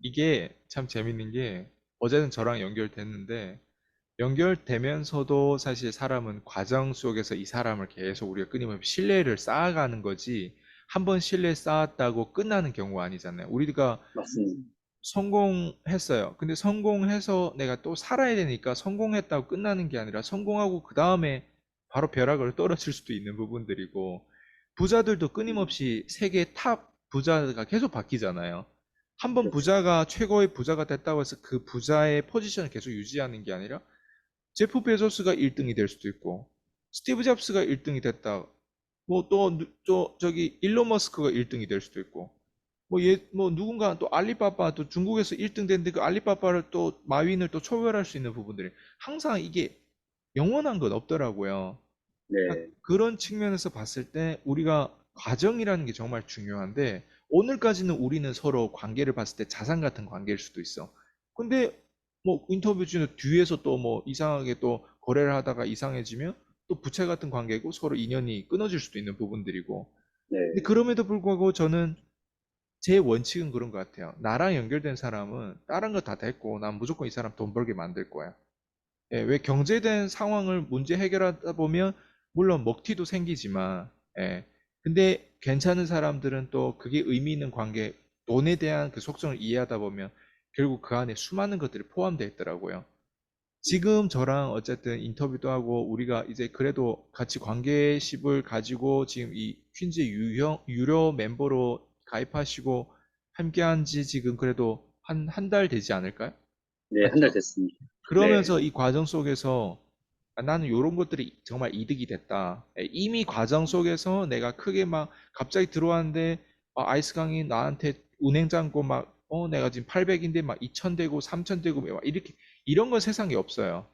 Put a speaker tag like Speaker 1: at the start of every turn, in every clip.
Speaker 1: 이게 참 재밌는 게 어제는 저랑 연결됐는데 연결되면서도 사실 사람은 과정 속에서 이 사람을 계속 우리가 끊임없이 신뢰를 쌓아가는 거지 한 번 신뢰 쌓았다고 끝나는 경우가 아니잖아요. 우리가
Speaker 2: 맞습니다.
Speaker 1: 성공했어요. 근데 성공해서 내가 또 살아야 되니까 성공했다고 끝나는 게 아니라 성공하고 그 다음에 바로 벼락을 떨어질 수도 있는 부분들이고 부자들도
Speaker 2: 음,
Speaker 1: 끊임없이 세계 탑 부자가 계속 바뀌잖아요. 한 번
Speaker 2: 그렇죠.
Speaker 1: 부자가 최고의 부자가 됐다고 해서 그 부자의 포지션을 계속 유지하는 게 아니라 제프 베조스가 1등이 될 수도 있고 스티브 잡스가 1등이 됐다. 뭐 또 저기 일론 머스크가 1등이 될 수도 있고 뭐 누군가 또 알리바바 또 중국에서 1등 됐는데 그 알리바바를 또 마윈을 또 초월할 수 있는 부분들이 항상 이게 영원한 건 없더라고요. 그러니까
Speaker 2: 네,
Speaker 1: 그런 측면에서 봤을 때 우리가 과정이라는 게 정말 중요한데 오늘까지는 우리는 서로 관계를 봤을 때 자산 같은 관계일 수도 있어. 근데 뭐 인터뷰 중에 뒤에서 또 뭐 이상하게 또 거래를 하다가 이상해지면 또 부채 같은 관계고 서로 인연이 끊어질 수도 있는 부분들이고. 근데
Speaker 2: 네,
Speaker 1: 그럼에도 불구하고 저는 제 원칙은 그런 것 같아요. 나랑 연결된 사람은 다른 거 다 됐고 난 무조건 이 사람 돈 벌게 만들 거야. 예, 왜 경제된 상황을 문제 해결하다 보면 물론 먹튀도 생기지만 예. 근데 괜찮은 사람들은 또 그게 의미 있는 관계, 돈에 대한 그 속성을 이해하다 보면 결국 그 안에 수많은 것들이 포함되어 있더라고요. 지금 저랑 어쨌든 인터뷰도 하고 우리가 이제 그래도 같이 관계십을 가지고 지금 이 퀸즈 유료 멤버로 가입하시고 함께한 지 지금 그래도 한 달 되지 않을까요?
Speaker 2: 네, 한 달
Speaker 1: 맞죠?
Speaker 2: 됐습니다. 네,
Speaker 1: 그러면서 이 과정 속에서 아, 나는 이런 것들이 정말 이득이 됐다. 예, 이미 과정 속에서 내가 크게 막 갑자기 들어왔는데 아이스 강이 나한테 운행 잠고 막 내가 지금 800인데 막 2000 되고 3000 되고 막 이렇게 이런 건 세상에 없어요.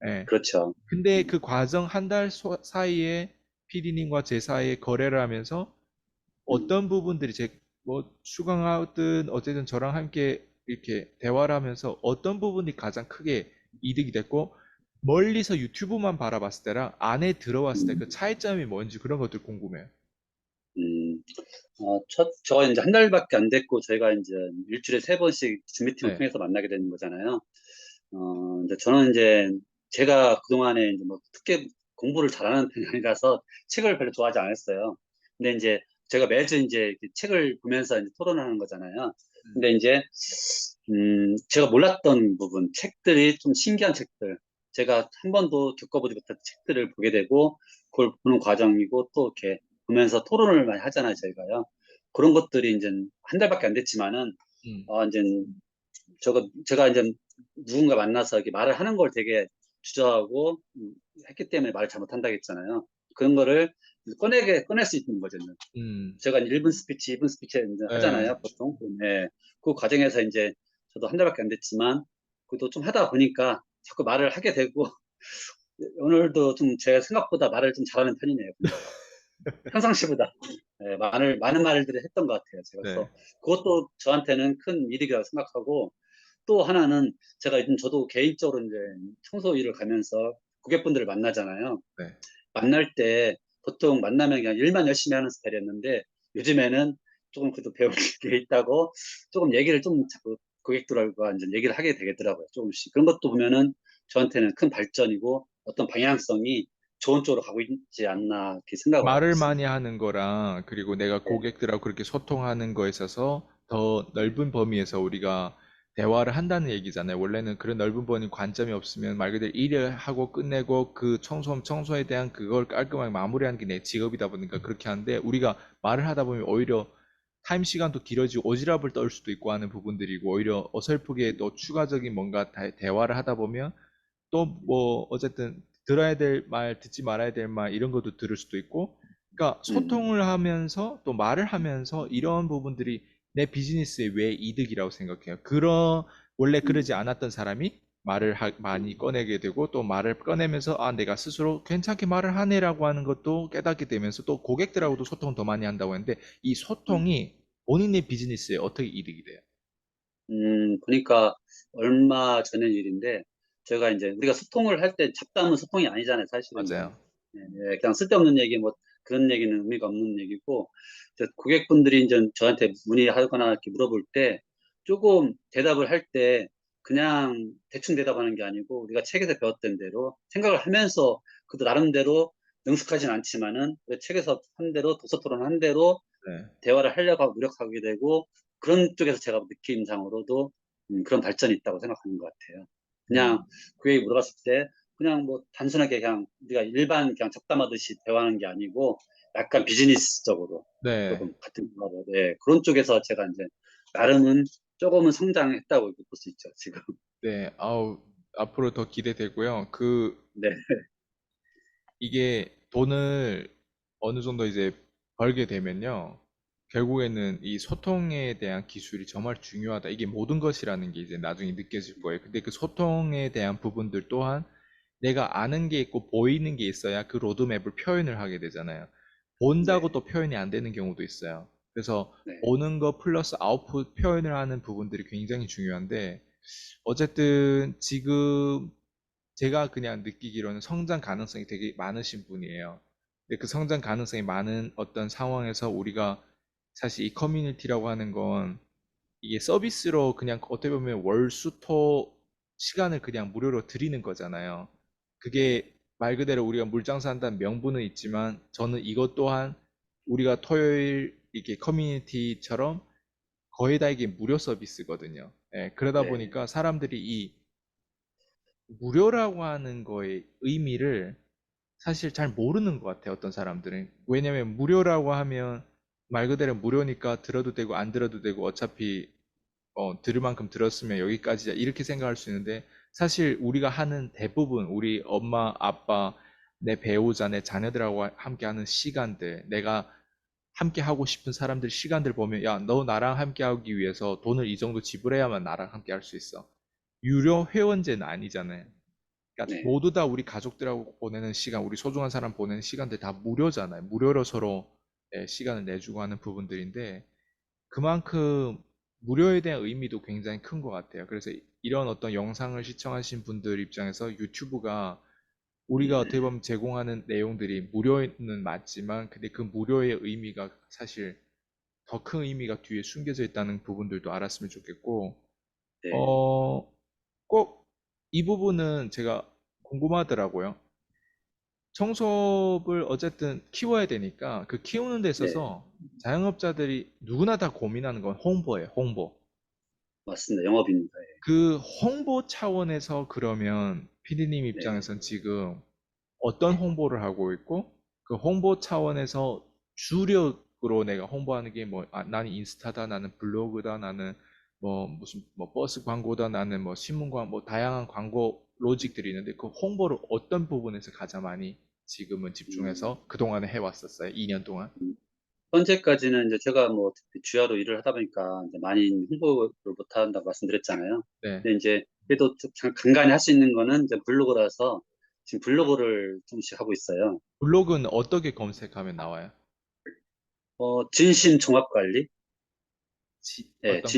Speaker 1: 예.
Speaker 2: 그렇죠.
Speaker 1: 근데
Speaker 2: 음,
Speaker 1: 그 과정 한 달 사이에 PD님과 제 사이에 거래를 하면서
Speaker 2: 음,
Speaker 1: 어떤 부분들이 뭐 수강하든 어쨌든 저랑 함께 이렇게 대화를 하면서 어떤 부분이 가장 크게 이득이 됐고 멀리서 유튜브만 바라봤을 때랑 안에 들어왔을 때 그
Speaker 2: 음,
Speaker 1: 차이점이 뭔지 그런 것들 궁금해요.
Speaker 2: 음. 저가 이제 한 달밖에 안 됐고, 저희가 이제 일주일에 세 번씩 줌 미팅을
Speaker 1: 네,
Speaker 2: 통해서 만나게 되는 거잖아요. 이제 저는 이제 제가 그동안에 이제 뭐 특히 공부를 잘하는 편이 아니라서 책을 별로 좋아하지 않았어요. 근데 이제 제가 매주 이제 이렇게 책을 보면서 이제 토론하는 거잖아요. 근데 이제, 제가 몰랐던 부분, 책들이 좀 신기한 책들, 제가 한 번도 겪어보지 못한 책들을 보게 되고, 그걸 보는 과정이고, 또 이렇게 보면서 토론을 많이 하잖아요, 저희가요. 그런 것들이 이제 한 달밖에 안 됐지만은,
Speaker 1: 음,
Speaker 2: 이제 제가 이제 누군가 만나서 이렇게 말을 하는 걸 되게 주저하고 했기 때문에 말을 잘못한다고 했잖아요. 그런 거를 꺼낼 수 있는 거죠.
Speaker 1: 음,
Speaker 2: 제가 1분 스피치, 2분 스피치 이제
Speaker 1: 네,
Speaker 2: 하잖아요, 보통. 네. 그 과정에서 이제 저도 한 달밖에 안 됐지만, 그래도 좀 하다 보니까 자꾸 말을 하게 되고, 오늘도 좀 제가 생각보다 말을 좀 잘하는 편이네요, 보니까. 평상시보다. 네, 많은 말들을 했던 것 같아요, 제가.
Speaker 1: 네,
Speaker 2: 그래서 그것도 저한테는 큰 이득이라고 생각하고, 또 하나는 제가 요즘 저도 개인적으로 이제 청소 일을 가면서 고객분들을 만나잖아요.
Speaker 1: 네.
Speaker 2: 만날 때 보통 만나면 그냥 일만 열심히 하는 스타일이었는데 요즘에는 조금 그래도 배울 게 있다고 조금 얘기를 좀 자꾸 고객들과 이제 얘기를 하게 되겠더라고요. 조금씩. 그런 것도 보면은 저한테는 큰 발전이고 어떤 방향성이 좋은 쪽으로 가고 있지 않나 이렇게 생각을 하고
Speaker 1: 말을 많이
Speaker 2: 있습니다.
Speaker 1: 하는 거랑 그리고 내가
Speaker 2: 네,
Speaker 1: 고객들하고 그렇게 소통하는 거에 있어서 더 넓은 범위에서 우리가 대화를 한다는 얘기잖아요. 원래는 그런 넓은 범위 관점이 없으면 말 그대로 일을 하고 끝내고 그 청소에 대한 그걸 깔끔하게 마무리하는 게 내 직업이다 보니까 그렇게 하는데 우리가 말을 하다 보면 오히려 타임 시간도 길어지고 오지랖을 떨 수도 있고 하는 부분들이고 오히려 어설프게 또 추가적인 뭔가 대화를 하다 보면 또 뭐 어쨌든 들어야 될 말, 듣지 말아야 될 말 이런 것도 들을 수도 있고 그러니까
Speaker 2: 음,
Speaker 1: 소통을 하면서 또 말을 하면서 이런 부분들이 내 비즈니스에 왜 이득이라고 생각해요. 원래
Speaker 2: 음,
Speaker 1: 그러지 않았던 사람이 말을 많이 꺼내게 되고 또 말을 꺼내면서 아 내가 스스로 괜찮게 말을 하네라고 하는 것도 깨닫게 되면서 또 고객들하고도 소통을 더 많이 한다고 했는데 이
Speaker 2: 음,
Speaker 1: 소통이 본인의 비즈니스에 어떻게 이득이 돼요?
Speaker 2: 보니까 얼마 전의 일인데 제가 이제 우리가 소통을 할 때 잡담은 소통이 아니잖아요, 사실은요.
Speaker 1: 맞아요.
Speaker 2: 예, 예, 그냥 쓸데없는 얘기, 뭐, 그런 얘기는 의미가 없는 얘기고, 고객분들이 이제 저한테 문의하거나 이렇게 물어볼 때, 조금 대답을 할 때 그냥 대충 대답하는 게 아니고 우리가 책에서 배웠던 대로 생각을 하면서 그도 나름대로 능숙하진 않지만은 그 책에서 한 대로 도서 토론 한 대로
Speaker 1: 네.
Speaker 2: 대화를 하려고 하고 노력하게 되고 그런 쪽에서 제가 느낌상으로도 그런 발전이 있다고 생각하는 것 같아요. 그냥
Speaker 1: 음,
Speaker 2: 그에 물어봤을 때 그냥 뭐 단순하게 그냥 우리가 일반 그냥 잡담하듯이 대화하는 게 아니고 약간 비즈니스적으로
Speaker 1: 네.
Speaker 2: 조금 같은 거로 네, 그런 쪽에서 제가 이제 나름은 조금은 성장했다고 볼 수 있죠, 지금.
Speaker 1: 네. 아우, 앞으로 더 기대되고요.
Speaker 2: 네,
Speaker 1: 이게 돈을 어느 정도 이제 벌게 되면요. 결국에는 이 소통에 대한 기술이 정말 중요하다. 이게 모든 것이라는 게 이제 나중에 느껴질 거예요. 근데 그 소통에 대한 부분들 또한 내가 아는 게 있고 보이는 게 있어야 그 로드맵을 표현을 하게 되잖아요. 본다고
Speaker 2: 네,
Speaker 1: 또 표현이 안 되는 경우도 있어요. 그래서
Speaker 2: 네,
Speaker 1: 보는 거 플러스 아웃풋 표현을 하는 부분들이 굉장히 중요한데 어쨌든 지금 제가 그냥 느끼기로는 성장 가능성이 되게 많으신 분이에요. 근데 그 성장 가능성이 많은 어떤 상황에서 우리가 사실 이 커뮤니티라고 하는 건 이게 서비스로 그냥 어떻게 보면 월수토 시간을 그냥 무료로 드리는 거잖아요.
Speaker 2: 네,
Speaker 1: 그게 말 그대로 우리가 물장사한다는 명분은 있지만 저는 이것 또한 우리가 토요일 이게 커뮤니티처럼 거의 다 이게 무료 서비스거든요. 예, 그러다
Speaker 2: 네,
Speaker 1: 보니까 사람들이 이 무료라고 하는 거의 의미를 사실 잘 모르는 것 같아요, 어떤 사람들은. 왜냐면 무료라고 하면 말 그대로 무료니까 들어도 되고 안 들어도 되고 어차피 들을 만큼 들었으면 여기까지야 이렇게 생각할 수 있는데 사실 우리가 하는 대부분 우리 엄마, 아빠, 내 배우자, 내 자녀들하고 함께 하는 시간들, 내가 함께 하고 싶은 사람들 시간들 보면 야, 너 나랑 함께 하기 위해서 돈을 이 정도 지불해야만 나랑 함께 할 수 있어. 유료 회원제는 아니잖아요. 그러니까
Speaker 2: 네,
Speaker 1: 모두 다 우리 가족들하고 보내는 시간, 우리 소중한 사람 보내는 시간들 다 무료잖아요. 무료로 서로 시간을 내주고 하는 부분들인데 그만큼 무료에 대한 의미도 굉장히 큰 것 같아요. 그래서 이런 어떤 영상을 시청하신 분들 입장에서 유튜브가 우리가 어떻게 보면 제공하는 내용들이 무료는 맞지만 근데 그 무료의 의미가 사실 더 큰 의미가 뒤에 숨겨져 있다는 부분들도 알았으면 좋겠고
Speaker 2: 네,
Speaker 1: 어, 꼭 이 부분은 제가 궁금하더라고요. 청소를 어쨌든 키워야 되니까 그 키우는 데
Speaker 2: 네,
Speaker 1: 있어서 자영업자들이 누구나 다 고민하는 건 홍보예요, 홍보.
Speaker 2: 맞습니다. 영업입니다.
Speaker 1: 그 홍보 차원에서 그러면 PD님
Speaker 2: 네,
Speaker 1: 입장에선 지금 어떤 홍보를 하고 있고 그 홍보 차원에서 주력으로 내가 홍보하는 게 뭐, 나는 인스타다, 나는 블로그다, 나는 뭐 무슨 뭐 버스 광고다, 나는 뭐 신문 광고, 뭐 다양한 광고 로직들이 있는데 그 홍보를 어떤 부분에서 가장 많이 지금은
Speaker 2: 음,
Speaker 1: 집중해서 그동안에 해왔었어요? 2년 동안?
Speaker 2: 음. 현재까지는 이제 제가 뭐 주야로 일을 하다 보니까 이제 많이 홍보를 못 한다고 말씀드렸잖아요.
Speaker 1: 네.
Speaker 2: 근데 이제 그래도 좀 간간히 할 수 있는 거는 이제 블로그라서 지금 블로그를 좀씩 하고 있어요.
Speaker 1: 블로그는 어떻게 검색하면 나와요?
Speaker 2: 진심 종합 관리. 예,
Speaker 1: 어떤 거죠?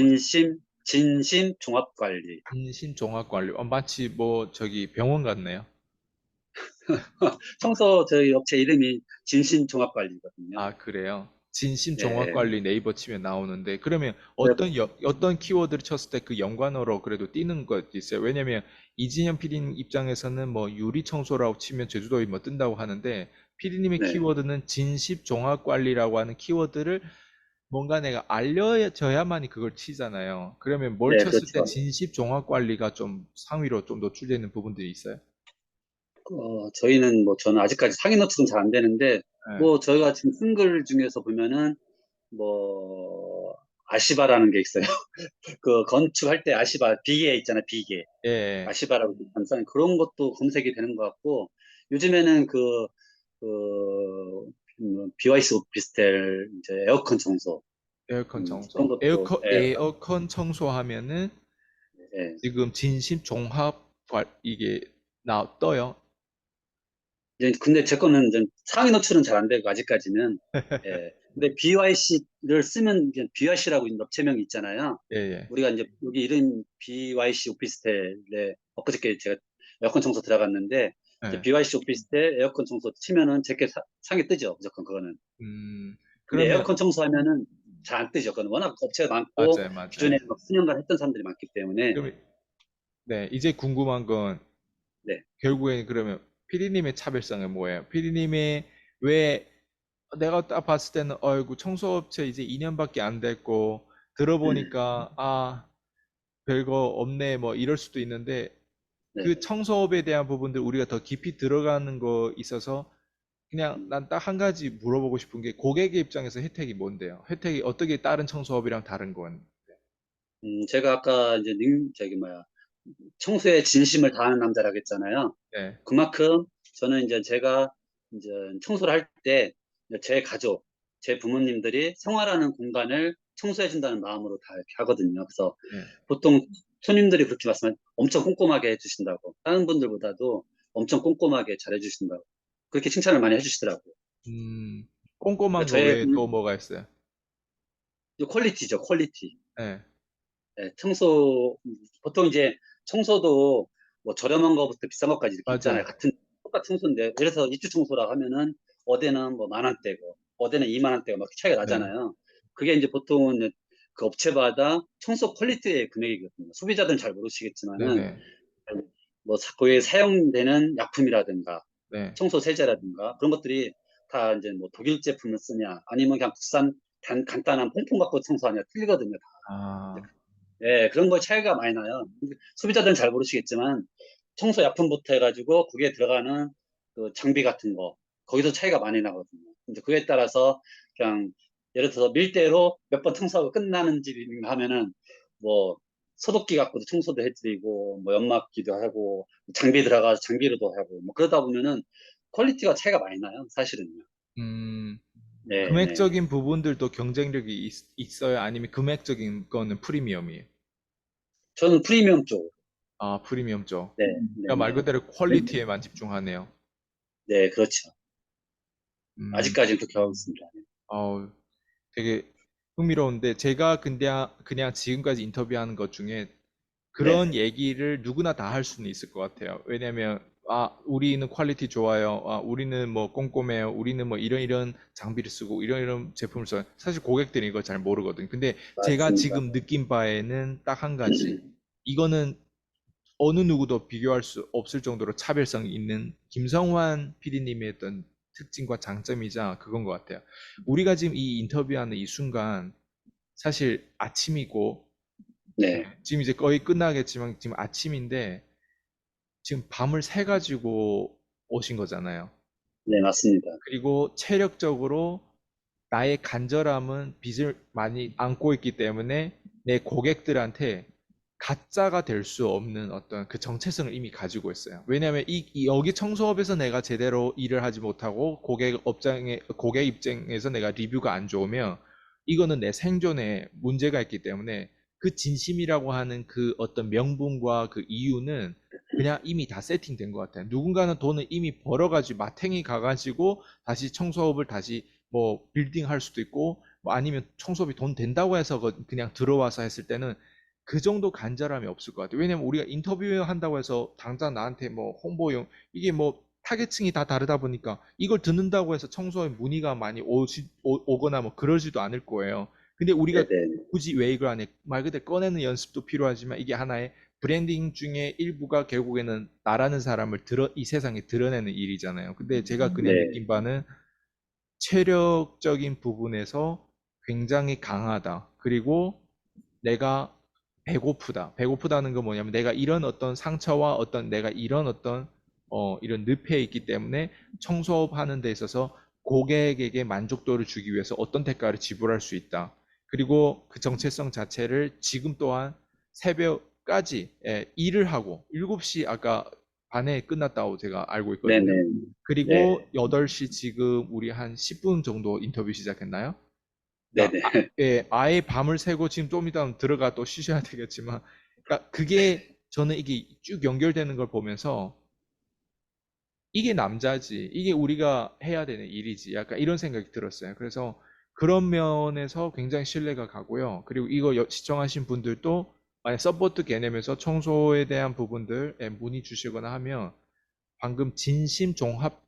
Speaker 2: 진심 종합 관리.
Speaker 1: 인신종합관리. 마치 뭐 저기 병원 같네요.
Speaker 2: 청소 저희 업체 이름이 진심 종합 관리거든요.
Speaker 1: 아, 그래요?
Speaker 2: 예, 예.
Speaker 1: 진심종합관리 네이버 치면 나오는데, 그러면
Speaker 2: 그래-
Speaker 1: 어떤 키워드를 쳤을 때 그 연관어로 그래도 뜨는 것 있어요? 왜냐면 이진현 PD님 입장에서는 뭐 유리청소라고 치면 제주도에 뭐 뜬다고 하는데, PD님의
Speaker 2: 네,
Speaker 1: 키워드는 진심종합관리라고 하는 키워드를 뭔가 내가 알려져야만이 그걸 치잖아요. 그러면 뭘
Speaker 2: 네,
Speaker 1: 쳤을 때
Speaker 2: 그렇죠.
Speaker 1: 진심종합관리가 좀 상위로 좀 노출되는 부분들이 있어요?
Speaker 2: 저희는 뭐 저는 아직까지 상위 노출은 잘 안 되는데
Speaker 1: 예,
Speaker 2: 뭐 저희가 지금 쓴 글 중에서 보면은 뭐 아시바라는 게 있어요. 그 건축할 때 아시바 비계 있잖아요. 비계
Speaker 1: 예,
Speaker 2: 아시바라고 감싸는 그런 것도 검색이 되는 것 같고 요즘에는 그 BYS 오피스텔 이제 에어컨 청소
Speaker 1: 에어컨
Speaker 2: 그런
Speaker 1: 청소.
Speaker 2: 것도 예,
Speaker 1: 에어컨 청소하면은
Speaker 2: 예.
Speaker 1: 지금 진심 종합 이게 떠요.
Speaker 2: 이제 근데 제 거는 이제 상위 노출은 잘 안 되고 아직까지는 예. 근데 BYC를 쓰면 이제 BYC라고 업체명이 있잖아요.
Speaker 1: 예, 예.
Speaker 2: 우리가 이제 여기 이름 BYC 오피스텔에 엊그저께 제가 에어컨 청소 들어갔는데 이제
Speaker 1: 예.
Speaker 2: BYC 오피스텔 에어컨 청소 치면은 제게 상에 뜨죠. 무조건 그거는. 근데
Speaker 1: 그러면
Speaker 2: 에어컨 청소하면은 잘 안 뜨죠. 그건 워낙 업체가 많고
Speaker 1: 맞아요, 맞아요.
Speaker 2: 기존에 막 수년간 했던 사람들이 많기 때문에.
Speaker 1: 그럼 네, 이제 궁금한 건
Speaker 2: 네.
Speaker 1: 결국엔 그러면 피디님의 차별성은 뭐예요? 피디님의 왜 내가 딱 봤을 때는 어이구 청소업체 이제 2년밖에 안 됐고 들어보니까 아 별거 없네 뭐 이럴 수도 있는데
Speaker 2: 네.
Speaker 1: 그 청소업에 대한 부분들 우리가 더 깊이 들어가는 거 있어서 그냥
Speaker 2: 음,
Speaker 1: 난 딱 한 가지 물어보고 싶은 게 고객의 입장에서 혜택이 뭔데요? 혜택이 어떻게 다른 청소업이랑 다른 건?
Speaker 2: 제가 아까 이제 저기 뭐야, 청소에 진심을 다하는 남자라고 했잖아요.
Speaker 1: 네,
Speaker 2: 그만큼 저는 이제 제가 이제 청소를 할 때 제 가족, 제 부모님들이 생활하는 공간을 청소해 준다는 마음으로 다 이렇게 하거든요. 그래서
Speaker 1: 네.
Speaker 2: 보통 손님들이 그렇게 말씀하면 엄청 꼼꼼하게 해주신다고, 다른 분들보다도 엄청 꼼꼼하게 잘 해주신다고 그렇게 칭찬을 많이 해주시더라고요.
Speaker 1: 꼼꼼한
Speaker 2: 그러니까
Speaker 1: 거
Speaker 2: 저의
Speaker 1: 외에 또 뭐가 있어요?
Speaker 2: 퀄리티죠, 퀄리티.
Speaker 1: 네,
Speaker 2: 네, 보통 이제 청소도 뭐 저렴한 거부터 비싼 것까지 이렇게 있잖아요.
Speaker 1: 맞아요.
Speaker 2: 같은, 똑같은 청소인데. 그래서 입주 청소라 하면은 어디는 뭐 10,000원대고, 어디는 20,000원대고 막 차이가
Speaker 1: 네.
Speaker 2: 나잖아요. 그게 이제 보통은 그 업체마다 청소 퀄리티의 금액이거든요. 소비자들은 잘 모르시겠지만은,
Speaker 1: 네네.
Speaker 2: 뭐 거기에 사용되는 약품이라든가,
Speaker 1: 네.
Speaker 2: 청소 세제라든가, 그런 것들이 다 이제 뭐 독일 제품을 쓰냐, 아니면 그냥 국산 간단한 퐁퐁 갖고 청소하냐 틀리거든요. 다.
Speaker 1: 아,
Speaker 2: 예, 그런 거 차이가 많이 나요. 소비자들은 잘 모르시겠지만, 청소 약품부터 해가지고, 그게 들어가는 그 장비 같은 거, 거기서 차이가 많이 나거든요. 이제 그에 따라서, 그냥, 예를 들어서 밀대로 몇 번 청소하고 끝나는 집인가 하면은, 뭐, 소독기 갖고도 청소도 해드리고, 뭐, 연막기도 하고, 장비 들어가서 장비로도 하고, 뭐, 그러다 보면은, 퀄리티가 차이가 많이 나요, 사실은요.
Speaker 1: 음,
Speaker 2: 네, 네.
Speaker 1: 금액적인 부분들도 경쟁력이 있어요? 아니면 금액적인 거는 프리미엄이에요?
Speaker 2: 저는 프리미엄 쪽.
Speaker 1: 아, 프리미엄 쪽.
Speaker 2: 네, 네,
Speaker 1: 그러니까 말
Speaker 2: 네.
Speaker 1: 그대로 퀄리티에만 집중하네요.
Speaker 2: 네, 그렇죠.
Speaker 1: 음,
Speaker 2: 아직까지는 그렇게 하고 있습니다.
Speaker 1: 어우, 되게 흥미로운데 제가 그냥 지금까지 인터뷰하는 것 중에
Speaker 2: 네,
Speaker 1: 그런 얘기를 누구나 다 할 수는 있을 것 같아요. 왜냐면, 아, 우리는 퀄리티 좋아요. 아, 우리는 뭐 꼼꼼해요. 우리는 뭐 이런 장비를 쓰고 이런 제품을 써요. 사실 고객들이 이걸 잘 모르거든요. 근데 제가
Speaker 2: 맞습니다.
Speaker 1: 지금 느낀 바에는 딱 한 가지. 이거는 어느 누구도 비교할 수 없을 정도로 차별성이 있는 김성환 PD님의 어떤 특징과 장점이자 그건 것 같아요. 우리가 지금 이 인터뷰하는 이 순간 사실 아침이고
Speaker 2: 네,
Speaker 1: 지금 이제 거의 끝나겠지만 지금 아침인데 지금 밤을 새 가지고 오신 거잖아요.
Speaker 2: 네, 맞습니다.
Speaker 1: 그리고 체력적으로 나의 간절함은 빚을 많이 안고 있기 때문에 내 고객들한테 가짜가 될 수 없는 어떤 그 정체성을 이미 가지고 있어요. 왜냐하면 여기 청소업에서 내가 제대로 일을 하지 못하고 고객 입장에서 내가 리뷰가 안 좋으면 이거는 내 생존에 문제가 있기 때문에 그 진심이라고 하는 그 어떤 명분과 그 이유는 그냥 이미 다 세팅된 것 같아요. 누군가는 돈을 이미 벌어가지고 마탱이 가가지고 다시 청소업을 다시 뭐 빌딩 할 수도 있고 뭐 아니면 청소비 돈 된다고 해서 그냥 들어와서 했을 때는 그 정도 간절함이 없을 것 같아요. 왜냐면 우리가 인터뷰 한다고 해서 당장 나한테 뭐 홍보용 이게 뭐 타겟층이 다 다르다 보니까 이걸 듣는다고 해서 청소에 문의가 많이 오거나 뭐 그러지도 않을 거예요. 근데
Speaker 2: 네,
Speaker 1: 우리가
Speaker 2: 네,
Speaker 1: 굳이 왜 이걸 안 해? 말 그대로 꺼내는 연습도 필요하지만 이게 하나의 브랜딩 중에 일부가 결국에는 나라는 사람을 이 세상에 드러내는 일이잖아요. 근데 제가 그냥
Speaker 2: 네,
Speaker 1: 느낀 바는 체력적인 부분에서 굉장히 강하다. 그리고 내가 배고프다. 배고프다는 건 뭐냐면 내가 이런 어떤 상처와 어떤 내가 이런 어떤 이런 늪에 있기 때문에 청소업 하는 데 있어서 고객에게 만족도를 주기 위해서 어떤 대가를 지불할 수 있다. 그리고 그 정체성 자체를 지금 또한 새벽까지 일을 하고 7시 아까 반에 끝났다고 제가 알고
Speaker 2: 네, 네,
Speaker 1: 있거든요. 그리고
Speaker 2: 네,
Speaker 1: 8시 지금 우리 한 10분 정도 인터뷰 시작했나요?
Speaker 2: 네,
Speaker 1: 그러니까
Speaker 2: 네,
Speaker 1: 예, 아예 밤을 새고 지금 좀 이따 들어가 또 쉬셔야 되겠지만, 그러니까 그게 저는 이게 쭉 연결되는 걸 보면서 이게 남자지, 이게 우리가 해야 되는 일이지, 약간 이런 생각이 들었어요. 그래서 그런 면에서 굉장히 신뢰가 가고요. 그리고 이거 시청하신 분들도 만약 서포트 개념에서 청소에 대한 부분들 문의 주시거나 하면 방금 진심 종합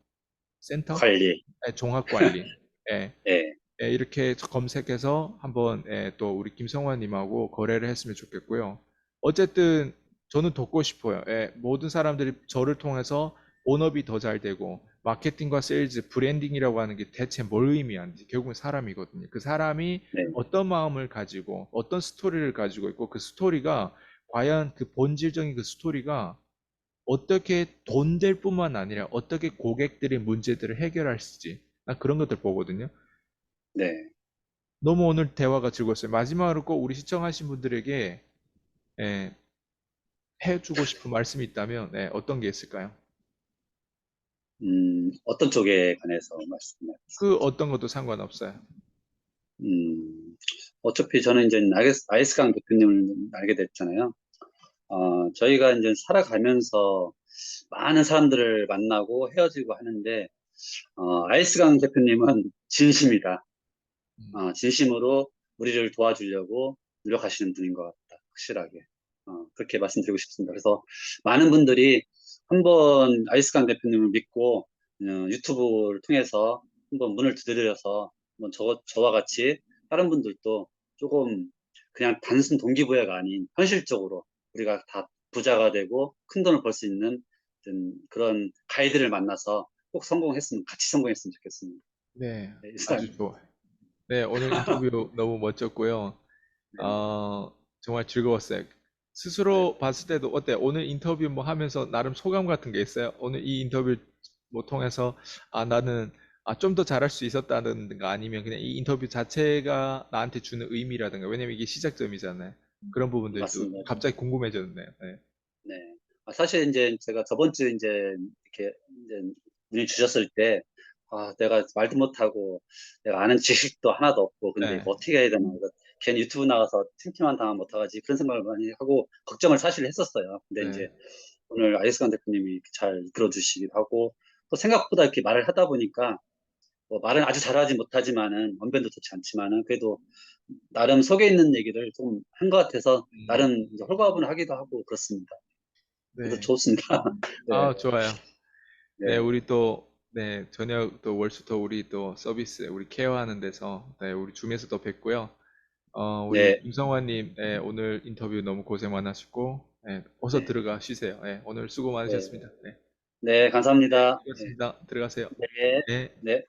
Speaker 1: 센터?
Speaker 2: 관리.
Speaker 1: 종합 관리. 예,
Speaker 2: 네,
Speaker 1: 이렇게 검색해서 한번 또 우리 김성환님하고 거래를 했으면 좋겠고요. 어쨌든 저는 돕고 싶어요. 모든 사람들이 저를 통해서 본업이 더 잘 되고 마케팅과 세일즈, 브랜딩이라고 하는 게 대체 뭘 의미하는지 결국은 사람이거든요. 그 사람이
Speaker 2: 네,
Speaker 1: 어떤 마음을 가지고 어떤 스토리를 가지고 있고 그 스토리가 과연 그 본질적인 그 스토리가 어떻게 돈 될 뿐만 아니라 어떻게 고객들의 문제들을 해결할지 난 그런 것들 보거든요.
Speaker 2: 네.
Speaker 1: 너무 오늘 대화가 즐거웠어요. 마지막으로 꼭 우리 시청하신 분들에게 예, 해주고 싶은 말씀이 있다면 어떤 게 있을까요?
Speaker 2: 어떤 쪽에 관해서 말씀을
Speaker 1: 그
Speaker 2: 하셨습니까?
Speaker 1: 어떤 것도 상관없어요.
Speaker 2: 음, 어차피 저는 이제 아이스강 대표님을 알게 됐잖아요. 저희가 이제 살아가면서 많은 사람들을 만나고 헤어지고 하는데, 아이스강 대표님은 진심이다.
Speaker 1: 음,
Speaker 2: 진심으로 우리를 도와주려고 노력하시는 분인 것 같다. 확실하게. 그렇게 말씀드리고 싶습니다. 그래서 많은 분들이 한번 아이스강 대표님을 믿고 유튜브를 통해서 한번 문을 두드려서 한번 저와 같이 다른 분들도 조금 그냥 단순 동기부여가 아닌 현실적으로 우리가 다 부자가 되고 큰 돈을 벌 수 있는 어떤 그런 가이드를 만나서 꼭 같이 성공했으면 좋겠습니다.
Speaker 1: 네,
Speaker 2: 네,
Speaker 1: 아주
Speaker 2: 이상입니다.
Speaker 1: 좋아요. 네, 오늘 인터뷰 너무 멋졌고요. 정말 즐거웠어요.
Speaker 2: 네.
Speaker 1: 스스로 봤을 때도 어때요? 오늘 인터뷰 뭐 하면서 나름 소감 같은 게 있어요? 오늘 이 인터뷰 뭐 통해서 나는 좀 더 잘할 수 있었다든가 아니면 그냥 이 인터뷰 자체가 나한테 주는 의미라든가 왜냐면 이게 시작점이잖아요. 그런 부분들도
Speaker 2: 맞습니다.
Speaker 1: 갑자기 궁금해졌네요. 네.
Speaker 2: 네. 사실 이제 제가 저번 주 이제 이렇게 이제 문의 주셨을 때, 내가 말도 못하고 내가 아는 지식도 하나도 없고 근데
Speaker 1: 네.
Speaker 2: 이거 어떻게 해야 되나 이거 괜히 유튜브 나가서 팅팅만 당하면 어떡하지 그런 생각을 많이 하고 걱정을 사실 했었어요. 근데
Speaker 1: 네.
Speaker 2: 이제 오늘 아이스간 대표님이 이렇게 잘 이끌어 주시기도 하고 또 생각보다 이렇게 말을 하다 보니까 뭐 말은 아주 잘하지 못하지만은 언변도 좋지 않지만은 그래도 나름 속에 있는 얘기를 좀 한 것 같아서
Speaker 1: 음,
Speaker 2: 나름 이제 홀가분하기도 하고 그렇습니다. 그래서
Speaker 1: 네.
Speaker 2: 좋습니다. 네,
Speaker 1: 좋아요. 네,
Speaker 2: 네,
Speaker 1: 우리 또, 네, 저녁 또 월수터 우리 또 서비스, 우리 케어하는 데서, 네, 우리 줌에서 또 뵙고요. 우리
Speaker 2: 네,
Speaker 1: 김성환님, 오늘 인터뷰 너무 고생 많으셨고, 어서
Speaker 2: 네,
Speaker 1: 들어가 쉬세요. 오늘 수고
Speaker 2: 네,
Speaker 1: 많으셨습니다. 네,
Speaker 2: 네, 감사합니다. 네,
Speaker 1: 수고하셨습니다. 들어가세요.
Speaker 2: 네,
Speaker 1: 네.
Speaker 2: 네.